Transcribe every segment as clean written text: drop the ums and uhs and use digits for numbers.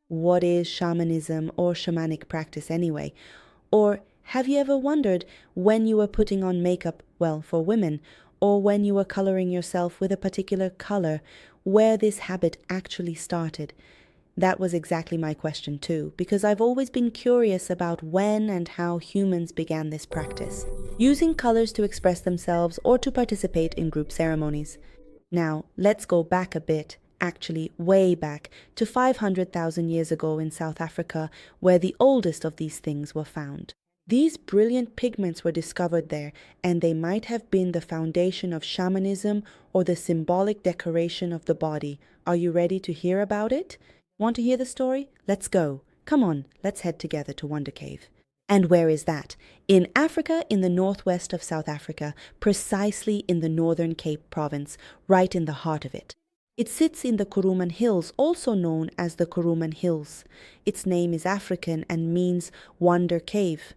What is shamanism or shamanic practice anyway? Or have you ever wondered when you were putting on makeup, well, for women, or when you were coloring yourself with a particular color, where this habit actually started? That was exactly my question too, because I've always been curious about when and how humans began this practice, using colors to express themselves or to participate in group ceremonies. Now, let's go back a bit, actually way back, to 500,000 years ago in South Africa, where the oldest of these things were found. These brilliant pigments were discovered there, and they might have been the foundation of shamanism or the symbolic decoration of the body. Are you ready to hear about it? Want to hear the story? Let's go. Come on, let's head together to Wonder Cave. And where is that? In Africa, in the northwest of South Africa, precisely in the northern Cape province, right in the heart of it. It sits in the Kuruman Hills, also known as the Kuruman Hills. Its name is African and means Wonder Cave.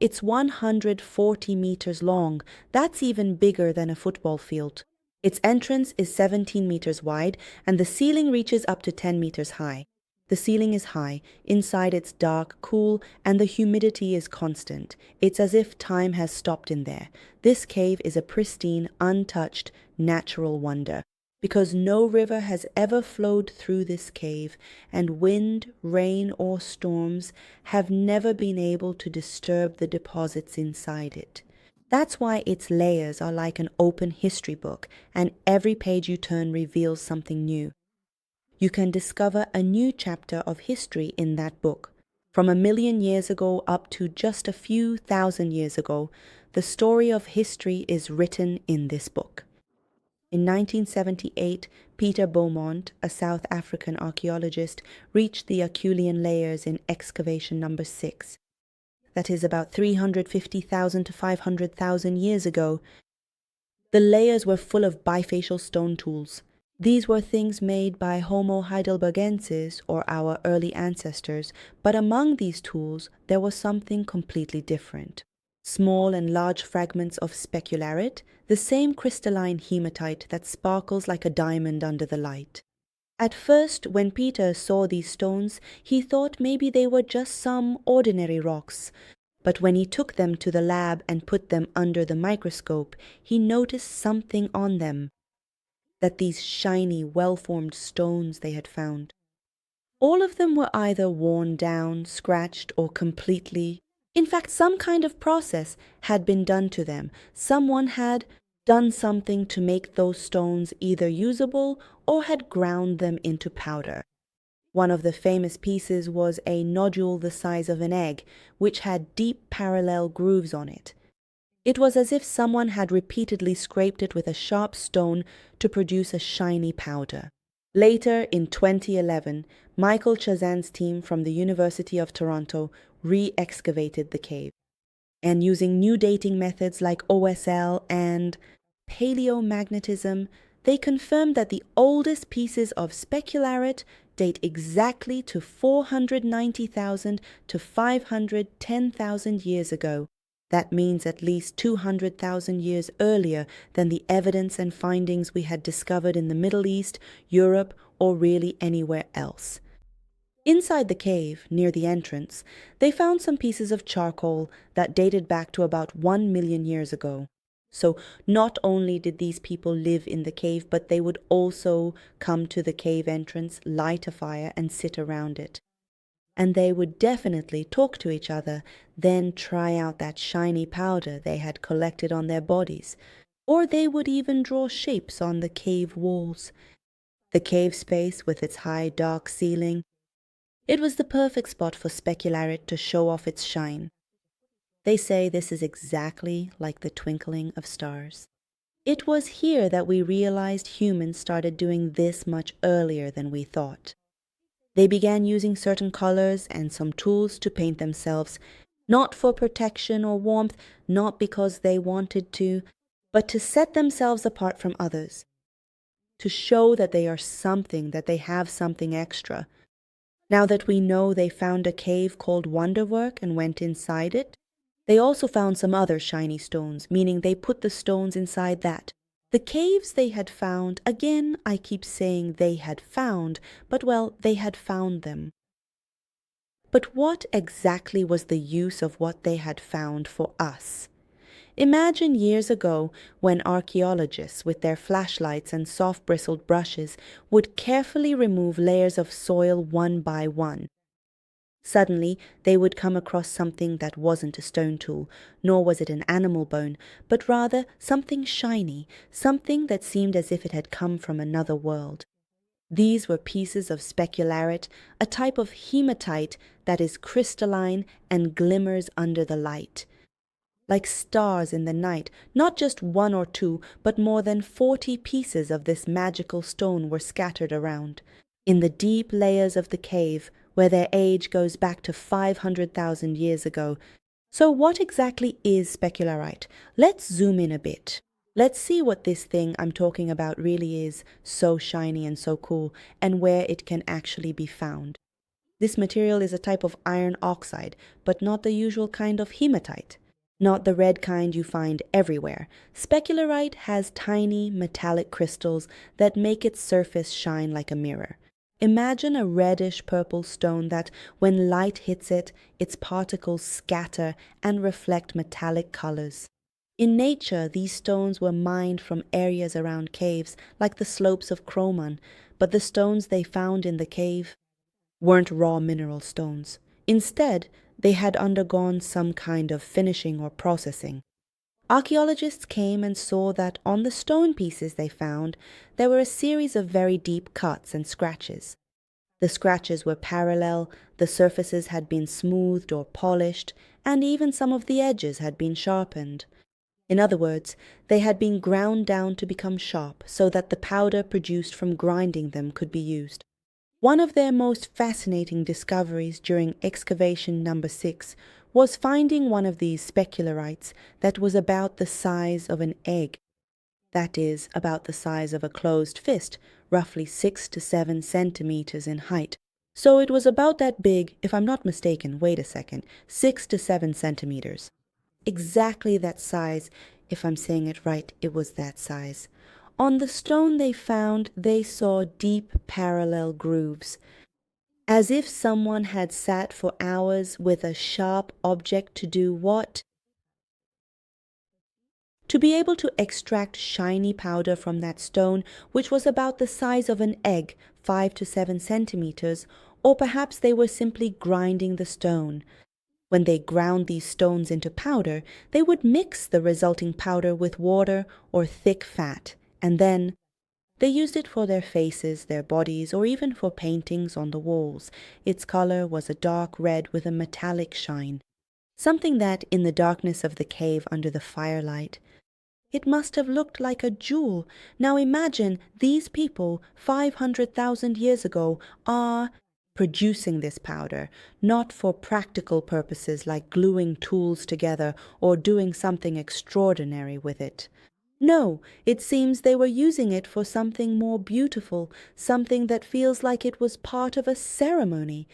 It's 140 meters long. That's even bigger than a football field. Its entrance is 17 meters wide, and the ceiling reaches up to 10 meters high. The ceiling is high, inside it's dark, cool, and the humidity is constant. It's as if time has stopped in there. This cave is a pristine, untouched, natural wonder, because no river has ever flowed through this cave, and wind, rain, or storms have never been able to disturb the deposits inside it. That's why its layers are like an open history book, and every page you turn reveals something new. You can discover a new chapter of history in that book. From 1 million years ago up to just a few thousand years ago, the story of history is written in this book. In 1978, Peter Beaumont, a South African archaeologist, reached the Acheulean layers in excavation number 6. That is about 350,000 to 500,000 years ago. The layers were full of bifacial stone tools. These were things made by Homo heidelbergensis, or our early ancestors, but among these tools there was something completely different. Small and large fragments of specularite, the same crystalline hematite that sparkles like a diamond under the light. At first, when Peter saw these stones, he thought maybe they were just some ordinary rocks. But when he took them to the lab and put them under the microscope, he noticed something on them. That these shiny, well-formed stones they had found. All of them were either worn down, scratched, or completely. In fact, some kind of process had been done to them. Someone had done something to make those stones either usable or had ground them into powder. One of the famous pieces was a nodule the size of an egg, which had deep parallel grooves on it. It was as if someone had repeatedly scraped it with a sharp stone to produce a shiny powder. Later, in 2011, Michael Chazan's team from the University of Toronto re-excavated the cave. And using new dating methods like OSL and paleomagnetism, they confirmed that the oldest pieces of specularite date exactly to 490,000 to 510,000 years ago. That means at least 200,000 years earlier than the evidence and findings we had discovered in the Middle East, Europe, or really anywhere else. Inside the cave, near the entrance, they found some pieces of charcoal that dated back to about 1 million years ago. So not only did these people live in the cave, but they would also come to the cave entrance, light a fire, and sit around it. And they would definitely talk to each other, then try out that shiny powder they had collected on their bodies. Or they would even draw shapes on the cave walls. The cave space, with its high, dark ceiling, it was the perfect spot for specularite to show off its shine. They say this is exactly like the twinkling of stars. It was here that we realized humans started doing this much earlier than we thought. They began using certain colors and some tools to paint themselves, not for protection or warmth, not because they wanted to, but to set themselves apart from others, to show that they are something, that they have something extra. Now that we know they found a cave called Wonderwerk and went inside it, they also found some other shiny stones, meaning they put the stones inside that. The caves they had found, again I keep saying they had found, but well, they had found them. But what exactly was the use of what they had found for us? Imagine years ago when archaeologists, with their flashlights and soft bristled brushes, would carefully remove layers of soil one by one. Suddenly, they would come across something that wasn't a stone tool, nor was it an animal bone, but rather something shiny, something that seemed as if it had come from another world. These were pieces of specularite, a type of hematite that is crystalline and glimmers under the light. Like stars in the night, not just one or two, but more than 40 pieces of this magical stone were scattered around. In the deep layers of the cave, where their age goes back to 500,000 years ago. So what exactly is specularite? Let's zoom in a bit. Let's see what this thing I'm talking about really is, so shiny and so cool, and where it can actually be found. This material is a type of iron oxide, but not the usual kind of hematite. Not the red kind you find everywhere. Specularite has tiny metallic crystals that make its surface shine like a mirror. Imagine a reddish-purple stone that, when light hits it, its particles scatter and reflect metallic colors. In nature, these stones were mined from areas around caves, like the slopes of Croman, but the stones they found in the cave weren't raw mineral stones. Instead, they had undergone some kind of finishing or processing. Archaeologists came and saw that on the stone pieces they found, there were a series of very deep cuts and scratches. The scratches were parallel, the surfaces had been smoothed or polished, and even some of the edges had been sharpened. In other words, they had been ground down to become sharp so that the powder produced from grinding them could be used. One of their most fascinating discoveries during excavation number 6 was finding one of these specularites that was about the size of an egg. That is, about the size of a closed fist, roughly 6 to 7 centimeters in height. So it was about that big, if I'm not mistaken, wait a second, 6 to 7 centimeters. Exactly that size, if I'm saying it right, it was that size. On the stone they found, they saw deep parallel grooves, as if someone had sat for hours with a sharp object to do what? To be able to extract shiny powder from that stone, which was about the size of an egg, 5 to 7 centimeters, or perhaps they were simply grinding the stone. When they ground these stones into powder, they would mix the resulting powder with water or thick fat, and then they used it for their faces, their bodies, or even for paintings on the walls. Its color was a dark red with a metallic shine, something that, in the darkness of the cave under the firelight, it must have looked like a jewel. Now imagine these people 500,000 years ago are producing this powder, not for practical purposes like gluing tools together or doing something extraordinary with it. No, it seems they were using it for something more beautiful, something that feels like it was part of a ceremony.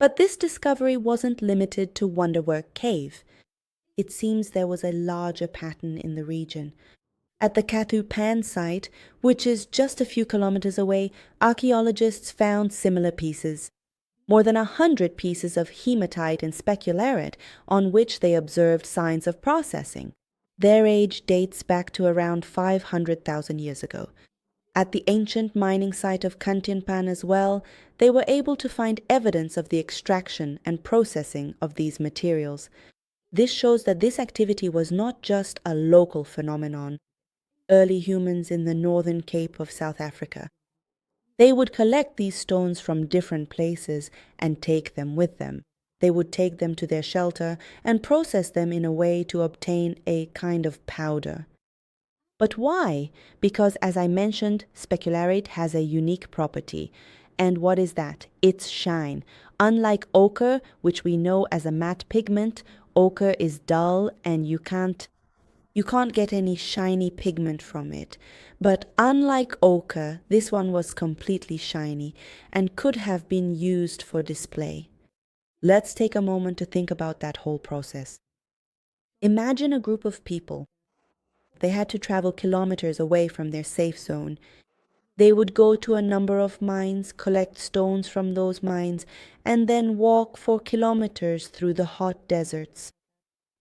But this discovery wasn't limited to Wonderwerk Cave. It seems there was a larger pattern in the region. At the Kathupan site, which is just a few kilometers away, archaeologists found similar pieces. More than 100 pieces of hematite and specularite on which they observed signs of processing. Their age dates back to around 500,000 years ago. At the ancient mining site of Kantianpan as well, they were able to find evidence of the extraction and processing of these materials. This shows that this activity was not just a local phenomenon. Early humans in the northern Cape of South Africa, they would collect these stones from different places and take them with them. They would take them to their shelter and process them in a way to obtain a kind of powder. But why? Because, as I mentioned, specularite has a unique property. And what is that? Its shine. Unlike ochre, which we know as a matte pigment, ochre is dull and you can't get any shiny pigment from it. But unlike ochre, this one was completely shiny and could have been used for display. Let's take a moment to think about that whole process. Imagine a group of people. They had to travel kilometers away from their safe zone. They would go to a number of mines, collect stones from those mines, and then walk for kilometers through the hot deserts.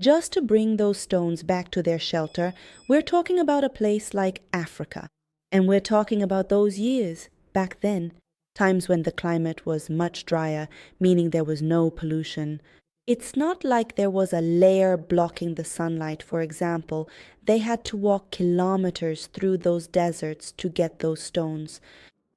Just to bring those stones back to their shelter, we're talking about a place like Africa. And we're talking about those years, back then, times when the climate was much drier, meaning there was no pollution. It's not like there was a layer blocking the sunlight, for example. They had to walk kilometers through those deserts to get those stones.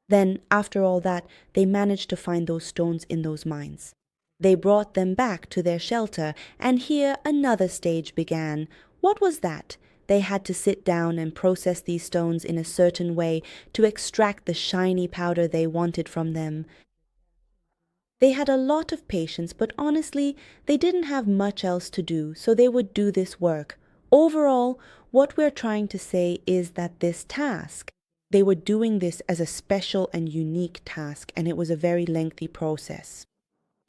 Then, after all that, they managed to find those stones in those mines. They brought them back to their shelter, and here another stage began. What was that? They had to sit down and process these stones in a certain way to extract the shiny powder they wanted from them. They had a lot of patience, but honestly, they didn't have much else to do, so they would do this work. Overall, what we're trying to say is that this task, they were doing this as a special and unique task, and it was a very lengthy process.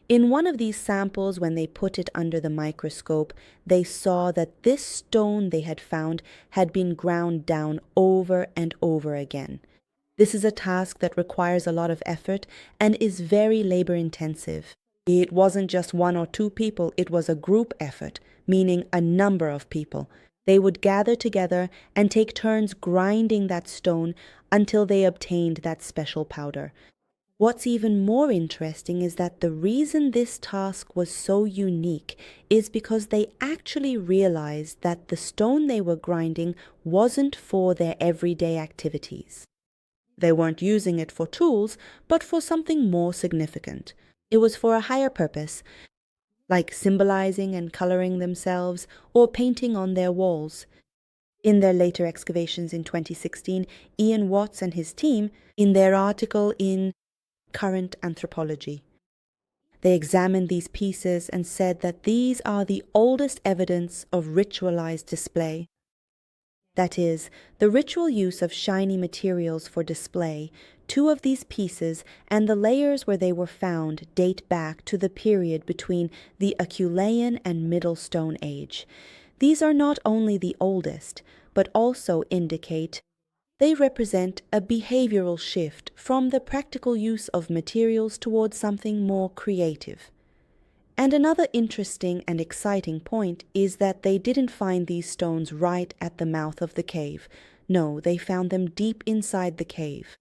In one of these samples, when they put it under the microscope, they saw that this stone they had found had been ground down over and over again. This is a task that requires a lot of effort and is very labor-intensive. It wasn't just one or two people, it was a group effort, meaning a number of people. They would gather together and take turns grinding that stone until they obtained that special powder. What's even more interesting is that the reason this task was so unique is because they actually realized that the stone they were grinding wasn't for their everyday activities. They weren't using it for tools, but for something more significant. It was for a higher purpose, like symbolizing and coloring themselves or painting on their walls. In their later excavations in 2016, Ian Watts and his team, in their article in Current Anthropology, they examined these pieces and said that these are the oldest evidence of ritualized display. That is, the ritual use of shiny materials for display. Two of these pieces and the layers where they were found date back to the period between the Acheulean and Middle Stone Age. These are not only the oldest, but also indicate they represent a behavioral shift from the practical use of materials towards something more creative. And another interesting and exciting point is that they didn't find these stones right at the mouth of the cave. No, they found them deep inside the cave.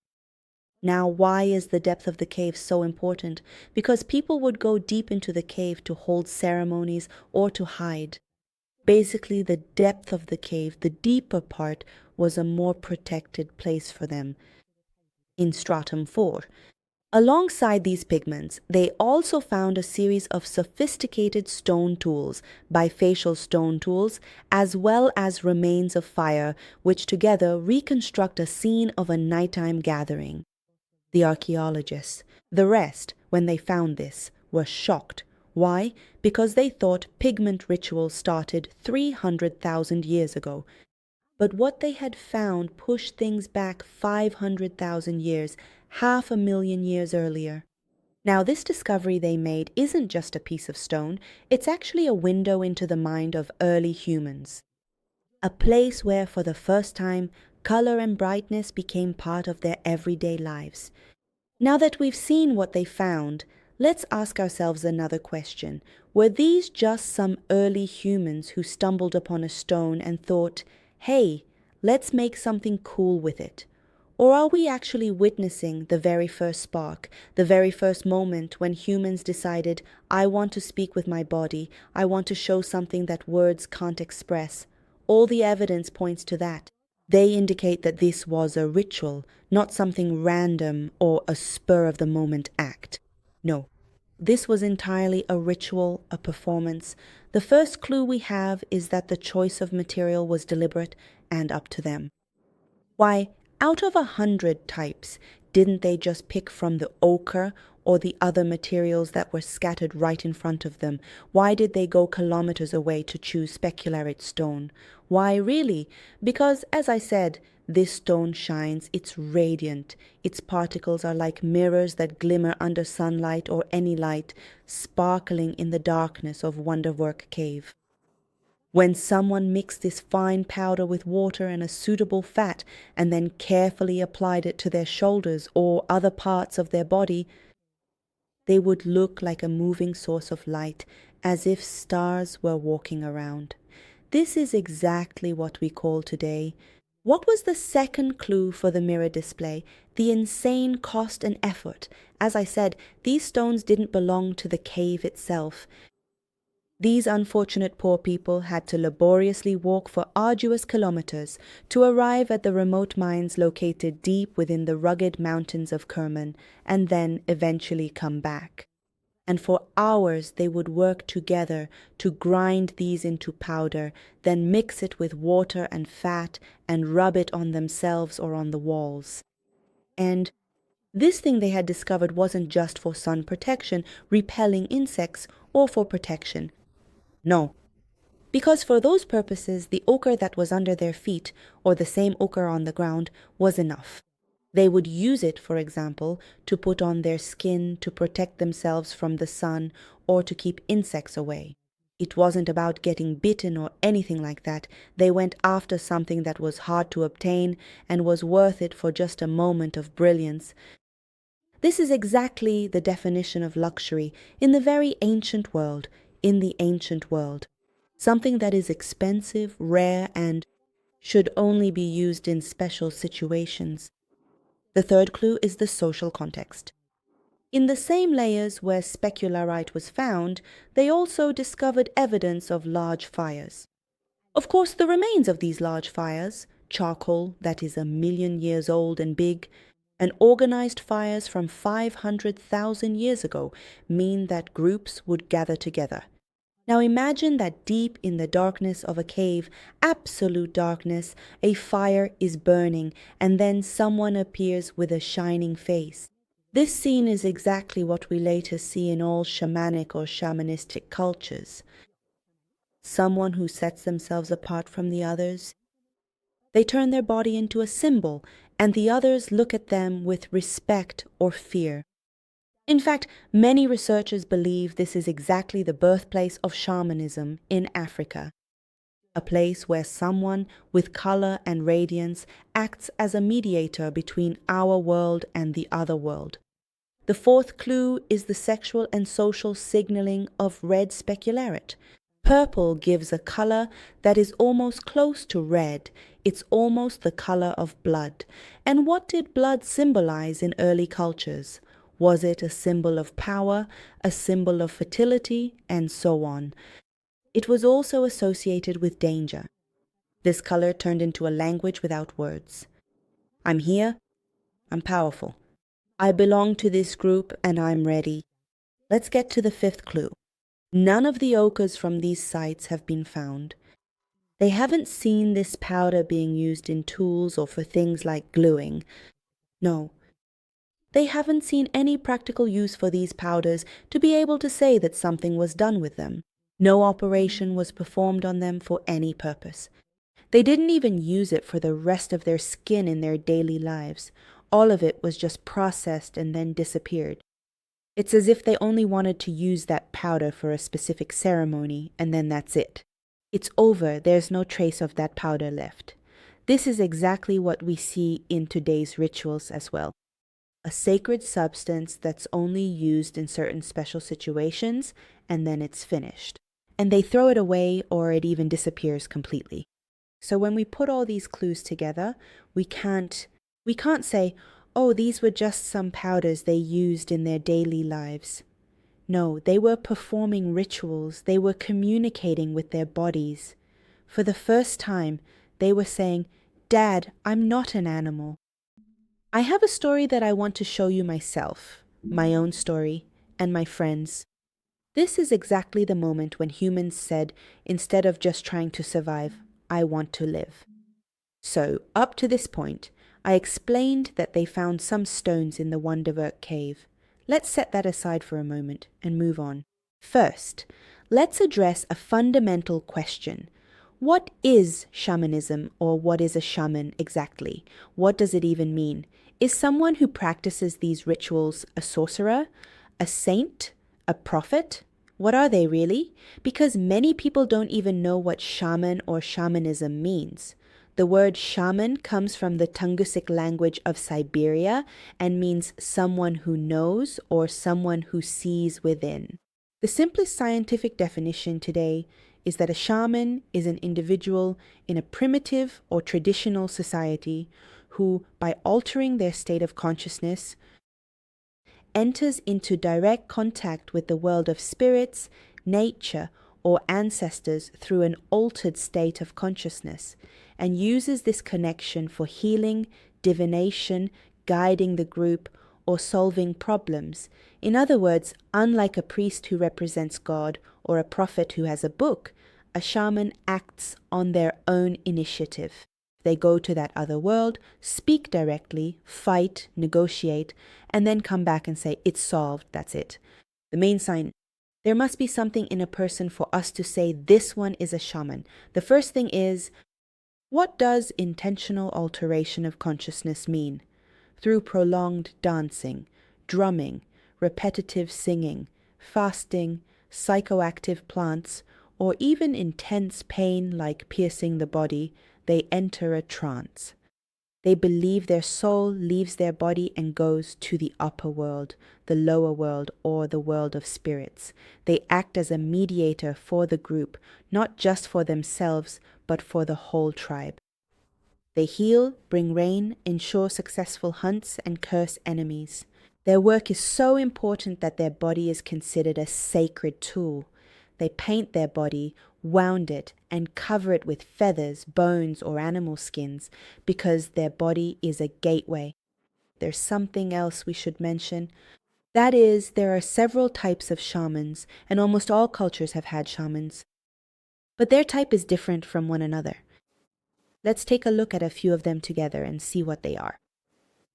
Now, why is the depth of the cave so important? Because people would go deep into the cave to hold ceremonies or to hide. Basically, the depth of the cave, the deeper part, was a more protected place for them. In stratum 4. Alongside these pigments, they also found a series of sophisticated stone tools, bifacial stone tools, as well as remains of fire, which together reconstruct a scene of a nighttime gathering. The archaeologists, the rest, when they found this, were shocked. Why? Because they thought pigment rituals started 300,000 years ago. But what they had found pushed things back 500,000 years, 500,000 years earlier. Now, this discovery they made isn't just a piece of stone, it's actually a window into the mind of early humans. A place where, for the first time, color and brightness became part of their everyday lives. Now that we've seen what they found, let's ask ourselves another question. Were these just some early humans who stumbled upon a stone and thought, hey, let's make something cool with it? Or are we actually witnessing the very first spark, the very first moment when humans decided, I want to speak with my body, I want to show something that words can't express? All the evidence points to that. They indicate that this was a ritual, not something random or a spur-of-the-moment act. No, this was entirely a ritual, a performance. The first clue we have is that the choice of material was deliberate and up to them. Why, out of 100 types, didn't they just pick from the ochre or the other materials that were scattered right in front of them? Why did they go kilometers away to choose specularite stone? Why really? Because, as I said, this stone shines, it's radiant. Its particles are like mirrors that glimmer under sunlight or any light, sparkling in the darkness of Wonderwerk Cave. When someone mixed this fine powder with water and a suitable fat and then carefully applied it to their shoulders or other parts of their body, they would look like a moving source of light, as if stars were walking around. This is exactly what we call today. What was the second clue for the mirror display? The insane cost and effort. As I said, these stones didn't belong to the cave itself. These unfortunate poor people had to laboriously walk for arduous kilometers to arrive at the remote mines located deep within the rugged mountains of Kerman, and then eventually come back. And for hours they would work together to grind these into powder, then mix it with water and fat and rub it on themselves or on the walls. And this thing they had discovered wasn't just for sun protection, repelling insects, or for protection. No, because for those purposes the ochre that was under their feet, or the same ochre on the ground, was enough. They would use it, for example, to put on their skin to protect themselves from the sun or to keep insects away. It wasn't about getting bitten or anything like that. They went after something that was hard to obtain and was worth it for just a moment of brilliance. This is exactly the definition of luxury in the very ancient world, something that is expensive, rare, and should only be used in special situations. The third clue is the social context. In the same layers where specularite was found, they also discovered evidence of large fires. Of course, the remains of these large fires, charcoal that is 1,000,000 years old and big, and organized fires from 500,000 years ago, mean that groups would gather together. Now imagine that deep in the darkness of a cave, absolute darkness, a fire is burning, and then someone appears with a shining face. This scene is exactly what we later see in all shamanic or shamanistic cultures. Someone who sets themselves apart from the others. They turn their body into a symbol, and the others look at them with respect or fear. In fact, many researchers believe this is exactly the birthplace of shamanism in Africa, a place where someone with color and radiance acts as a mediator between our world and the other world. The fourth clue is the sexual and social signaling of red specularite. Purple gives a color that is almost close to red. It's almost the color of blood. And what did blood symbolize in early cultures? Was it a symbol of power, a symbol of fertility, and so on? It was also associated with danger. This color turned into a language without words. I'm here, I'm powerful. I belong to this group and I'm ready. Let's get to the fifth clue. None of the ochres from these sites have been found. They haven't seen this powder being used in tools or for things like gluing. No. They haven't seen any practical use for these powders to be able to say that something was done with them. No operation was performed on them for any purpose. They didn't even use it for the rest of their skin in their daily lives. All of it was just processed and then disappeared. It's as if they only wanted to use that powder for a specific ceremony, and then that's it. It's over, there's no trace of that powder left. This is exactly what we see in today's rituals as well. A sacred substance that's only used in certain special situations, and then it's finished. And they throw it away or it even disappears completely. So when we put all these clues together, we can't say, oh, these were just some powders they used in their daily lives. No, they were performing rituals. They were communicating with their bodies. For the first time, they were saying, Dad, I'm not an animal. I have a story that I want to show you myself, my own story, and my friends. This is exactly the moment when humans said, instead of just trying to survive, I want to live. So, up to this point, I explained that they found some stones in the Wonderwerk Cave. Let's set that aside for a moment and move on. First, let's address a fundamental question. What is shamanism, or what is a shaman exactly? What does it even mean? Is someone who practices these rituals a sorcerer, a saint, a prophet? What are they really? Because many people don't even know what shaman or shamanism means. The word shaman comes from the Tungusic language of Siberia and means someone who knows or someone who sees within. The simplest scientific definition today is that a shaman is an individual in a primitive or traditional society who, by altering their state of consciousness, enters into direct contact with the world of spirits, nature, or ancestors through an altered state of consciousness, and uses this connection for healing, divination, guiding the group, or solving problems. In other words, unlike a priest who represents God or a prophet who has a book, a shaman acts on their own initiative. They go to that other world, speak directly, fight, negotiate, and then come back and say, it's solved, that's it. The main sign. There must be something in a person for us to say this one is a shaman. The first thing is, what does intentional alteration of consciousness mean? Through prolonged dancing, drumming, repetitive singing, fasting, psychoactive plants, or even intense pain like piercing the body, they enter a trance. They believe their soul leaves their body and goes to the upper world, the lower world, or the world of spirits. They act as a mediator for the group, not just for themselves, but for the whole tribe. They heal, bring rain, ensure successful hunts, and curse enemies. Their work is so important that their body is considered a sacred tool. They paint their body, wound it, and cover it with feathers, bones, or animal skins because their body is a gateway. There's something else we should mention. That is, there are several types of shamans, and almost all cultures have had shamans. But their type is different from one another. Let's take a look at a few of them together and see what they are.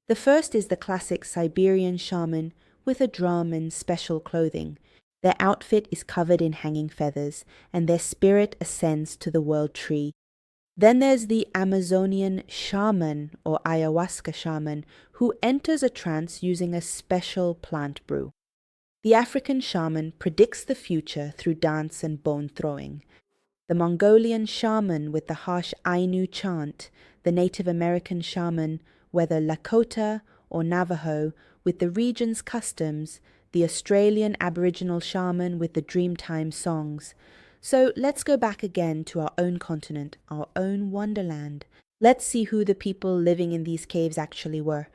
The first is the classic Siberian shaman with a drum and special clothing. Their outfit is covered in hanging feathers, and their spirit ascends to the world tree. Then there's the Amazonian shaman or ayahuasca shaman who enters a trance using a special plant brew. The African shaman predicts the future through dance and bone throwing. The Mongolian shaman with the harsh Ainu chant, the Native American shaman, whether Lakota or Navajo, with the region's customs, the Australian Aboriginal shaman with the Dreamtime songs. So let's go back again to our own continent, our own wonderland. Let's see who the people living in these caves actually were.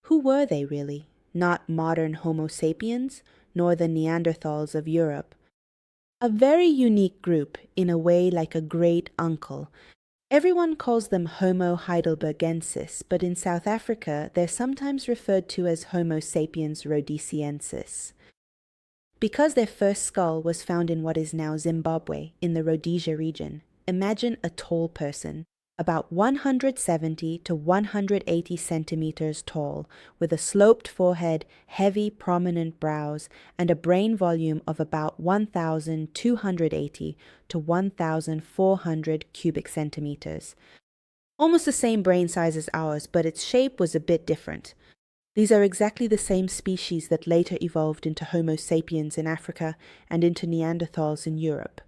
Who were they really? Not modern Homo sapiens, nor the Neanderthals of Europe. A very unique group, in a way like a great uncle. Everyone calls them Homo heidelbergensis, but in South Africa they're sometimes referred to as Homo sapiens rhodesiensis. Because their first skull was found in what is now Zimbabwe, in the Rhodesia region, imagine a tall person, about 170 to 180 centimeters tall, with a sloped forehead, heavy prominent brows, and a brain volume of about 1,280 to 1,400 cubic centimeters. Almost the same brain size as ours, but its shape was a bit different. These are exactly the same species that later evolved into Homo sapiens in Africa and into Neanderthals in Europe.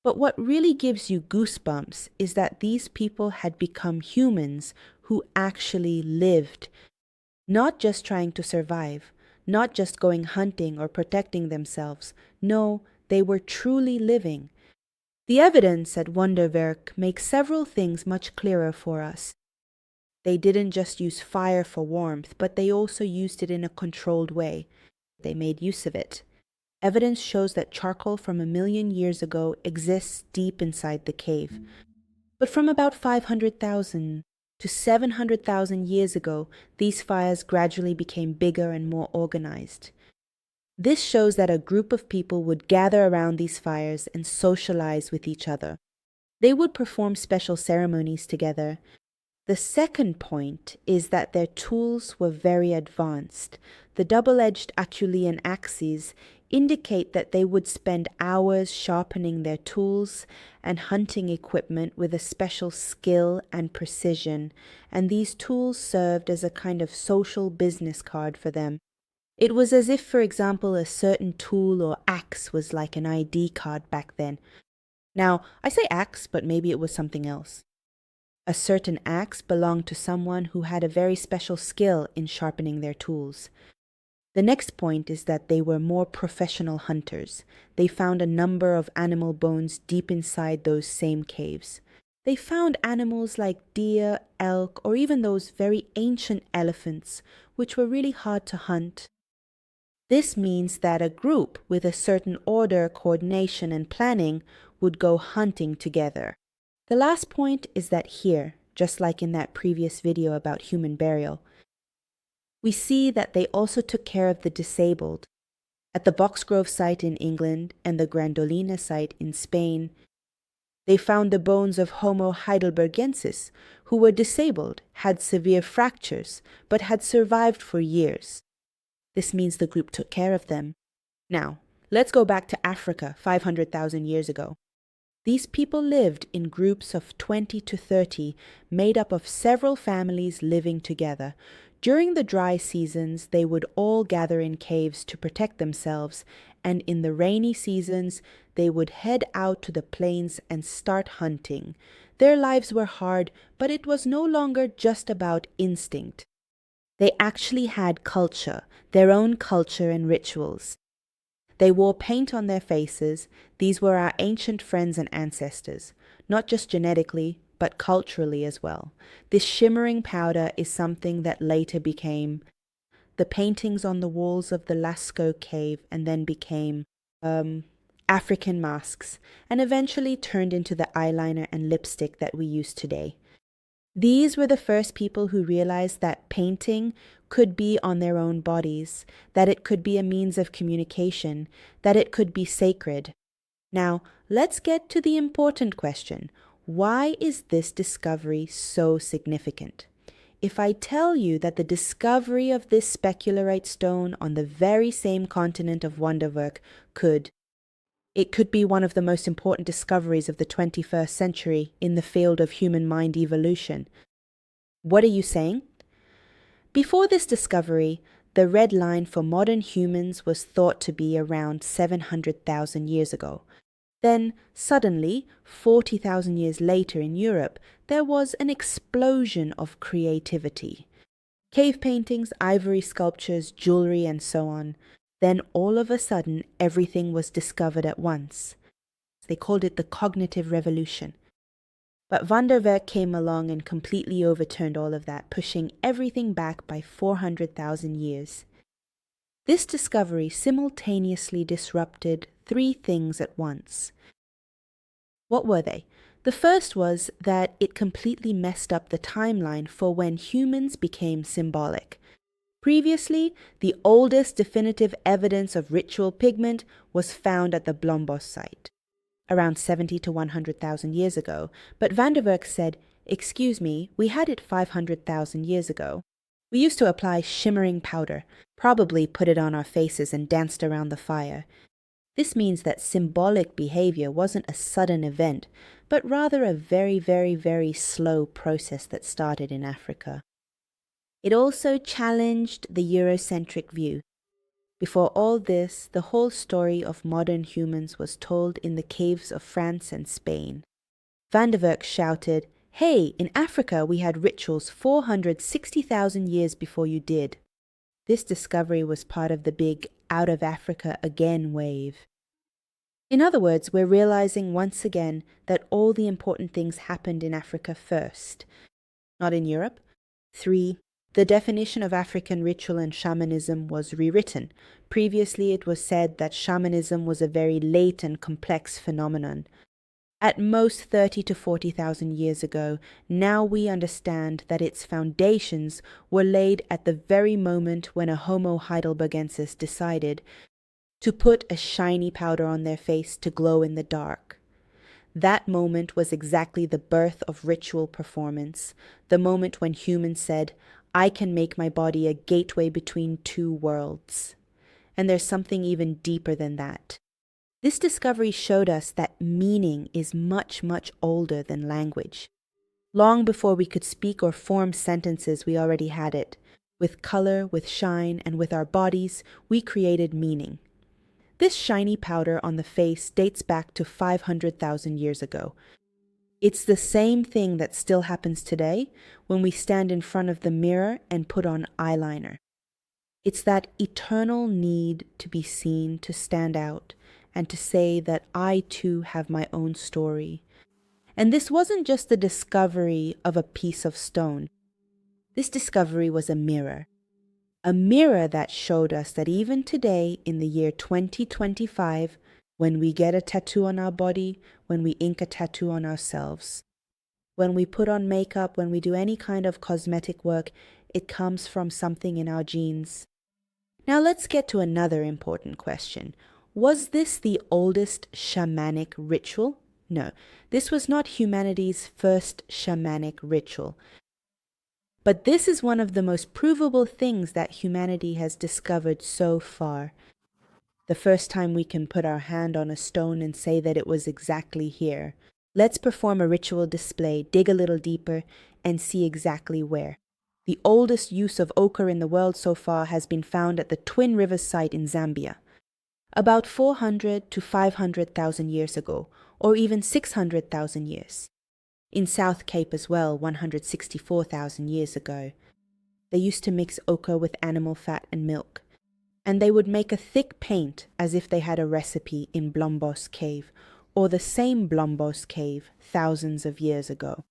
But what really gives you goosebumps is that these people had become humans who actually lived, not just trying to survive, not just going hunting or protecting themselves. No, they were truly living. The evidence at Wonderwerk makes several things much clearer for us. They didn't just use fire for warmth, but they also used it in a controlled way. They made use of it. Evidence shows that charcoal from 1 million years ago exists deep inside the cave. But from about 500,000 to 700,000 years ago, these fires gradually became bigger and more organized. This shows that a group of people would gather around these fires and socialize with each other. They would perform special ceremonies together. The second point is that their tools were very advanced. The double-edged Acheulean axes indicate that they would spend hours sharpening their tools and hunting equipment with a special skill and precision, and these tools served as a kind of social business card for them. It was as if, for example, a certain tool or axe was like an ID card back then. Now, I say axe, but maybe it was something else. A certain axe belonged to someone who had a very special skill in sharpening their tools. The next point is that they were more professional hunters. They found a number of animal bones deep inside those same caves. They found animals like deer, elk, or even those very ancient elephants, which were really hard to hunt. This means that a group with a certain order, coordination, and planning would go hunting together. The last point is that here, just like in that previous video about human burial, we see that they also took care of the disabled. At the Boxgrove site in England and the Grandolina site in Spain, they found the bones of Homo heidelbergensis, who were disabled, had severe fractures, but had survived for years. This means the group took care of them. Now, let's go back to Africa 500,000 years ago. These people lived in groups of 20 to 30, made up of several families living together. During the dry seasons, they would all gather in caves to protect themselves, and in the rainy seasons, they would head out to the plains and start hunting. Their lives were hard, but it was no longer just about instinct. They actually had culture, their own culture and rituals. They wore paint on their faces. These were our ancient friends and ancestors, not just genetically, but culturally as well. This shimmering powder is something that later became the paintings on the walls of the Lascaux cave and then became African masks and eventually turned into the eyeliner and lipstick that we use today. These were the first people who realized that painting could be on their own bodies, that it could be a means of communication, that it could be sacred. Now, let's get to the important question. Why is this discovery so significant? If I tell you that the discovery of this specularite stone on the very same continent of Wonderwerk could be one of the most important discoveries of the 21st century in the field of human mind evolution. What are you saying? Before this discovery, the red line for modern humans was thought to be around 700,000 years ago. Then, suddenly, 40,000 years later in Europe, there was an explosion of creativity. Cave paintings, ivory sculptures, jewelry, and so on. Then all of a sudden, everything was discovered at once. They called it the cognitive revolution. But Wonderwerk came along and completely overturned all of that, pushing everything back by 400,000 years. This discovery simultaneously disrupted three things at once. What were they? The first was that it completely messed up the timeline for when humans became symbolic. Previously, the oldest definitive evidence of ritual pigment was found at the Blombos site, around 70 to 100,000 years ago, but Wonderwerk said, "Excuse me, we had it 500,000 years ago. We used to apply shimmering powder, probably put it on our faces and danced around the fire. This means that symbolic behavior wasn't a sudden event, but rather a very, very, very slow process that started in Africa." It also challenged the Eurocentric view. Before all this, the whole story of modern humans was told in the caves of France and Spain. Wonderwerk shouted, "Hey, in Africa we had rituals 460,000 years before you did." This discovery was part of the big out of Africa again wave. In other words, we're realizing once again that all the important things happened in Africa first, not in Europe. 3. The definition of African ritual and shamanism was rewritten. Previously, it was said that shamanism was a very late and complex phenomenon. At most 30 to 40,000 years ago, now we understand that its foundations were laid at the very moment when a Homo heidelbergensis decided to put a shiny powder on their face to glow in the dark. That moment was exactly the birth of ritual performance, the moment when humans said, "I can make my body a gateway between two worlds." And there's something even deeper than that. This discovery showed us that meaning is much, much older than language. Long before we could speak or form sentences, we already had it. With color, with shine, and with our bodies, we created meaning. This shiny powder on the face dates back to 500,000 years ago. It's the same thing that still happens today when we stand in front of the mirror and put on eyeliner. It's that eternal need to be seen, to stand out, and to say that I too have my own story. And this wasn't just the discovery of a piece of stone. This discovery was a mirror that showed us that even today, in the year 2025, when we get a tattoo on our body, when we ink a tattoo on ourselves, when we put on makeup, when we do any kind of cosmetic work, it comes from something in our genes. Now let's get to another important question. Was this the oldest shamanic ritual? No, this was not humanity's first shamanic ritual. But this is one of the most provable things that humanity has discovered so far. The first time we can put our hand on a stone and say that it was exactly here. Let's perform a ritual display, dig a little deeper, and see exactly where. The oldest use of ochre in the world so far has been found at the Twin Rivers site in Zambia, about 400 to 500,000 years ago, or even 600,000 years. In South Cape as well, 164,000 years ago. They used to mix ochre with animal fat and milk, and they would make a thick paint as if they had a recipe in Wonderwerk Cave, or the same Wonderwerk Cave thousands of years ago.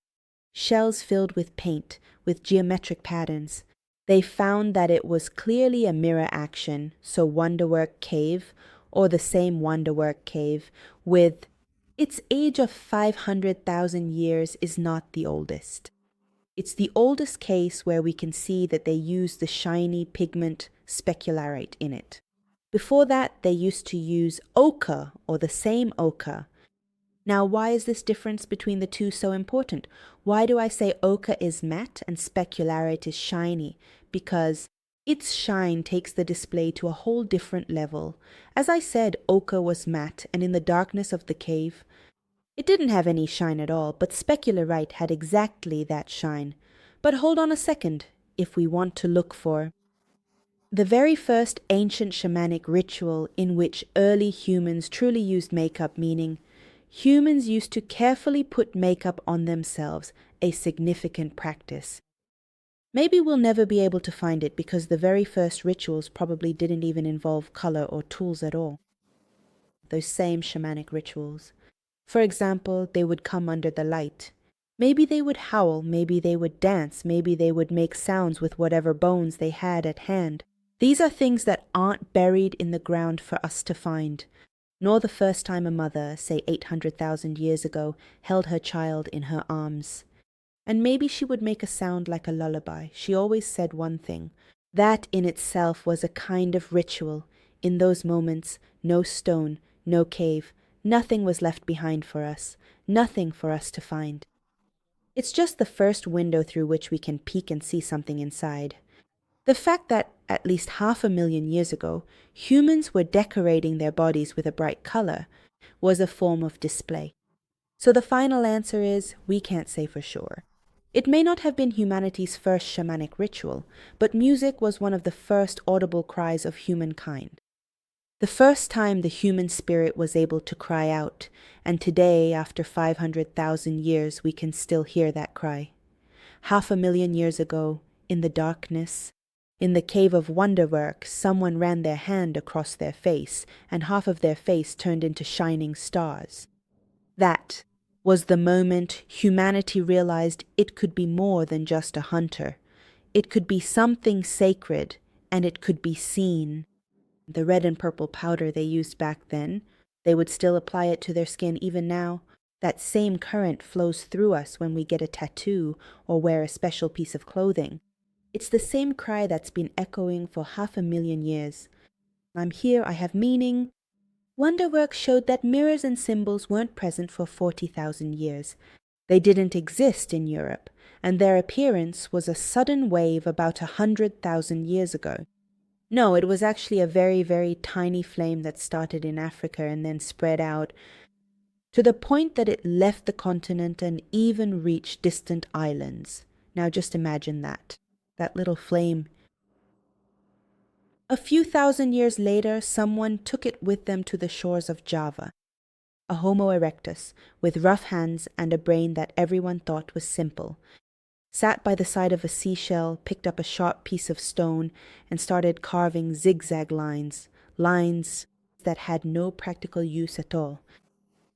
Shells filled with paint, with geometric patterns. They found that it was clearly a mirror action, so Wonderwerk Cave, or the same Wonderwerk Cave, with its age of 500,000 years is not the oldest. It's the oldest case where we can see that they used the shiny pigment Specularite in it. Before that, they used to use ochre, or the same ochre. Now, why is this difference between the two so important? Why do I say ochre is matte and Specularite is shiny? Because its shine takes the display to a whole different level. As I said, ochre was matte, and in the darkness of the cave, it didn't have any shine at all, but Specularite had exactly that shine. But hold on a second, if we want to look for the very first ancient shamanic ritual in which early humans truly used makeup, meaning humans used to carefully put makeup on themselves, a significant practice. Maybe we'll never be able to find it because the very first rituals probably didn't even involve color or tools at all. Those same shamanic rituals. For example, they would come under the light. Maybe they would howl, maybe they would dance, maybe they would make sounds with whatever bones they had at hand. These are things that aren't buried in the ground for us to find, nor the first time a mother, say 800,000 years ago, held her child in her arms. And maybe she would make a sound like a lullaby. She always said one thing. That in itself was a kind of ritual. In those moments, no stone, no cave, nothing was left behind for us, nothing for us to find. It's just the first window through which we can peek and see something inside. The fact that, at least 500,000 years ago, humans were decorating their bodies with a bright color was a form of display. So the final answer is, we can't say for sure. It may not have been humanity's first shamanic ritual, but music was one of the first audible cries of humankind. The first time the human spirit was able to cry out, and today, after 500,000 years, we can still hear that cry. 500,000 years ago, in the darkness, in the cave of Wonderwerk, someone ran their hand across their face, and half of their face turned into shining stars. That was the moment humanity realized it could be more than just a hunter. It could be something sacred, and it could be seen. The red and purple powder they used back then, they would still apply it to their skin even now. That same current flows through us when we get a tattoo or wear a special piece of clothing. It's the same cry that's been echoing for 500,000 years. I'm here, I have meaning. Wonderwerk showed that mirrors and symbols weren't present for 40,000 years. They didn't exist in Europe, and their appearance was a sudden wave about 100,000 years ago. No, it was actually a very, very tiny flame that started in Africa and then spread out to the point that it left the continent and even reached distant islands. Now just imagine that little flame A few thousand years later, someone took it with them to the shores of Java. A Homo erectus, with rough hands and a brain that everyone thought was simple, sat by the side of a seashell, picked up a sharp piece of stone, and started carving zigzag lines that had no practical use at all.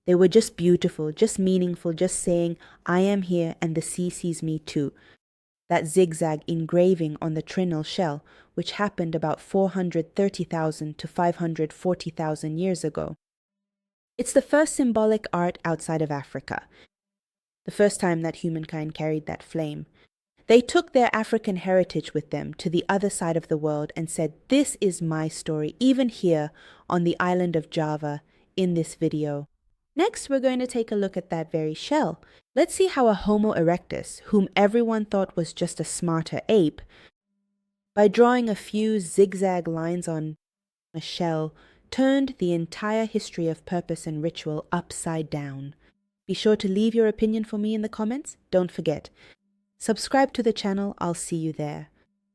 They were just beautiful, just meaningful, just saying, I am here and the sea sees me too. That zigzag engraving on the trinal shell, which happened about 430,000 to 540,000 years ago. It's the first symbolic art outside of Africa, the first time that humankind carried that flame. They took their African heritage with them to the other side of the world and said, this is my story, even here on the island of Java in this video. Next, we're going to take a look at that very shell. Let's see how a Homo erectus, whom everyone thought was just a smarter ape, by drawing a few zigzag lines on a shell, turned the entire history of purpose and ritual upside down. Be sure to leave your opinion for me in the comments. Don't forget, subscribe to the channel. I'll see you there.